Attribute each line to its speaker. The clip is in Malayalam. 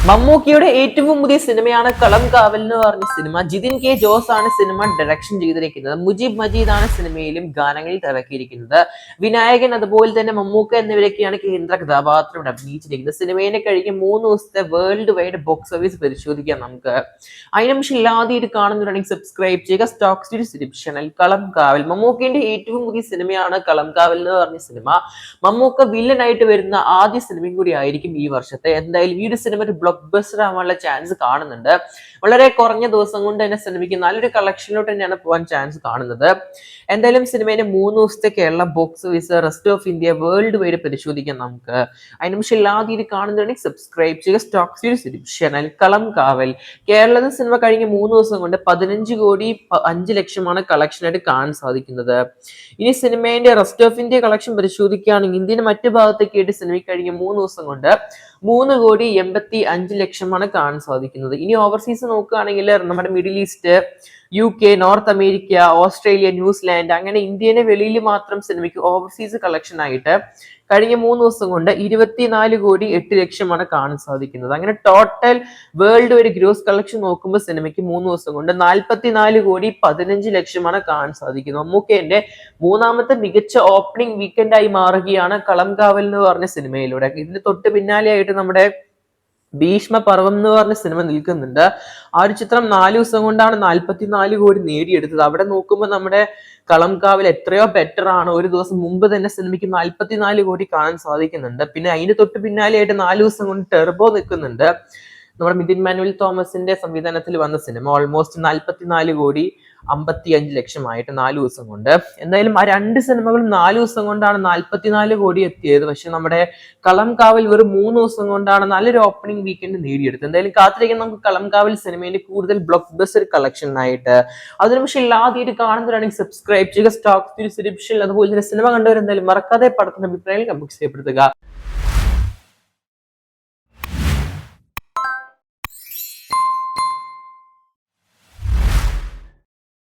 Speaker 1: മമ്മൂക്കിയുടെ ഏറ്റവും പുതിയ സിനിമയാണ് കളം കാവൽ എന്ന് പറഞ്ഞ സിനിമ. ജിതിൻ കെ ജോസ് ആണ് സിനിമ ഡയറക്ഷൻ ചെയ്തിരിക്കുന്നത്. മുജീബ് മജീദാണ് സിനിമയിലും ഗാനങ്ങളിൽ ഇറക്കിയിരിക്കുന്നത്. വിനായകൻ അതുപോലെ തന്നെ മമ്മൂക്ക എന്നിവരൊക്കെയാണ് കേന്ദ്ര കഥാപാത്രം അഭിനയിച്ചിരിക്കുന്നത്. സിനിമയെ കഴിഞ്ഞ് 3 ദിവസത്തെ വേൾഡ് വൈഡ് ബോക്സ് ഓഫീസ് പരിശോധിക്കാം നമുക്ക്. അതിനുശേഷം ഇല്ലാതെ കാണുന്നുണ്ടെങ്കിൽ സബ്സ്ക്രൈബ് ചെയ്യുക. സ്റ്റോക്ക് ഡിസ്ക്രിപ്ഷനിൽ ചാനൽ കളം കാവൽ. മമ്മൂക്കിന്റെ ഏറ്റവും പുതിയ സിനിമയാണ് കളം കാവൽ എന്ന് പറഞ്ഞ സിനിമ. മമ്മൂക്ക വില്ലനായിട്ട് വരുന്ന ആദ്യ സിനിമയും കൂടി ആയിരിക്കും ഈ വർഷത്തെ. എന്തായാലും ഈ ഒരു സിനിമ ഒരു ബ്ലോക്ക് ബസ്റ്റർ ആവാനുള്ള ചാൻസ് കാണുന്നുണ്ട്. വളരെ കുറഞ്ഞ ദിവസം കൊണ്ട് തന്നെ സിനിമയ്ക്ക് നല്ലൊരു കളക്ഷനിലോട്ട് തന്നെയാണ് പോകാൻ ചാൻസ് കാണുന്നത്. എന്തായാലും സിനിമയുടെ 3 ദിവസത്തെ Kerala box office, rest of India, world wide പരിശോധിക്കാം നമുക്ക്. അതിന് പക്ഷേ എല്ലാവരും കാണുന്നുണ്ടെങ്കിൽ സബ്സ്ക്രൈബ് ചെയ്യുക. സ്റ്റോക്ക് സീരീസ് ചാനൽ കളം കാവൽ. കേരളത്തിൽ സിനിമ കഴിഞ്ഞ 3 ദിവസം കൊണ്ട് 15 കോടി 5 ലക്ഷമാണ് കളക്ഷനായിട്ട് കാണാൻ സാധിക്കുന്നത്. ഇനി സിനിമയുടെ റെസ്റ്റ് ഓഫ് ഇന്ത്യ കളക്ഷൻ പരിശോധിക്കുകയാണെങ്കിൽ ഇന്ത്യയുടെ മറ്റു ഭാഗത്തേക്ക് ആയിട്ട് സിനിമയ്ക്ക് കഴിഞ്ഞ 3 ദിവസം കൊണ്ട് 3 കോടി 85 ലക്ഷമാണ് കാണാൻ സാധിക്കുന്നത്. ഇനി ഓവർസീസ് നോക്കുകയാണെങ്കിൽ നമ്മുടെ middle east, UK, north America, Australia, New Zealand, അങ്ങനെ ഇന്ത്യയുടെ വെളിയിൽ മാത്രം സിനിമയ്ക്ക് ഓവർസീസ് കളക്ഷൻ ആയിട്ട് കഴിഞ്ഞ 3 ദിവസം കൊണ്ട് 24 കോടി 8 ലക്ഷമാണ് കാണാൻ സാധിക്കുന്നത്. അങ്ങനെ total world wide gross collection നോക്കുമ്പോൾ സിനിമയ്ക്ക് 3 ദിവസം കൊണ്ട് 44 കോടി 15 ലക്ഷമാണ് കാണാൻ സാധിക്കുന്നത്. മമ്മൂക്കേന്റെ 3ാമത്തെ മികച്ച ഓപ്പണിംഗ് വീക്കെൻഡായി മാറുകയാണ് കളം കാവൽ എന്ന് പറഞ്ഞ സിനിമയിലൂടെ. ഇതിന് തൊട്ട് പിന്നാലെയായിട്ട് നമ്മുടെ ഭീഷ്മ പർവം എന്ന് പറഞ്ഞ സിനിമ നിൽക്കുന്നുണ്ട്. ആ ഒരു ചിത്രം 4 ദിവസം കൊണ്ടാണ് 44 കോടി നേടിയെടുത്തത്. അവിടെ നോക്കുമ്പോൾ നമ്മുടെ കളം കാവൽ എത്രയോ ബെറ്റർ ആണ്. ഒരു ദിവസം മുമ്പ് തന്നെ സിനിമയ്ക്ക് 44 കോടി കാണാൻ സാധിക്കുന്നുണ്ട്. പിന്നെ അതിന് തൊട്ട് പിന്നാലെയായിട്ട് 4 ദിവസം കൊണ്ട് ടെർബോ നിൽക്കുന്നുണ്ട്. നമ്മുടെ മിഥുൻ മാനുവൽ തോമസിന്റെ സംവിധാനത്തിൽ വന്ന സിനിമ ഓൾമോസ്റ്റ് 44 കോടി 55 ലക്ഷമായിട്ട് 4 ദിവസം കൊണ്ട്. എന്തായാലും ആ 2 സിനിമകളും 4 ദിവസം കൊണ്ടാണ് 44 കോടി എത്തിയത്. പക്ഷെ നമ്മുടെ കളം കാവൽ വെറും 3 ദിവസം കൊണ്ടാണ് നല്ലൊരു ഓപ്പണിംഗ് വീക്കെൻഡ് നേടിയെടുത്തത്. എന്തായാലും കാത്തിരിക്കാൻ നമുക്ക് കളം കാവൽ സിനിമയിൽ കൂടുതൽ ബ്ലോക്ക് ബസ്റ്റർ കളക്ഷൻ ആയിട്ട്. അതിന് പക്ഷേ എല്ലാവരും കാണുന്നവരാണെങ്കിൽ സബ്സ്ക്രൈബ് ചെയ്യുക. സ്റ്റോക്ക് ഡിസ്ക്രിപ്ഷനിൽ അതുപോലെ തന്നെ സിനിമ കണ്ടവരെന്തായാലും മറക്കാതെ പടത്തിന്റെ അഭിപ്രായങ്ങൾ കമന്റ് ചെയ്യപ്പെടുത്തുക.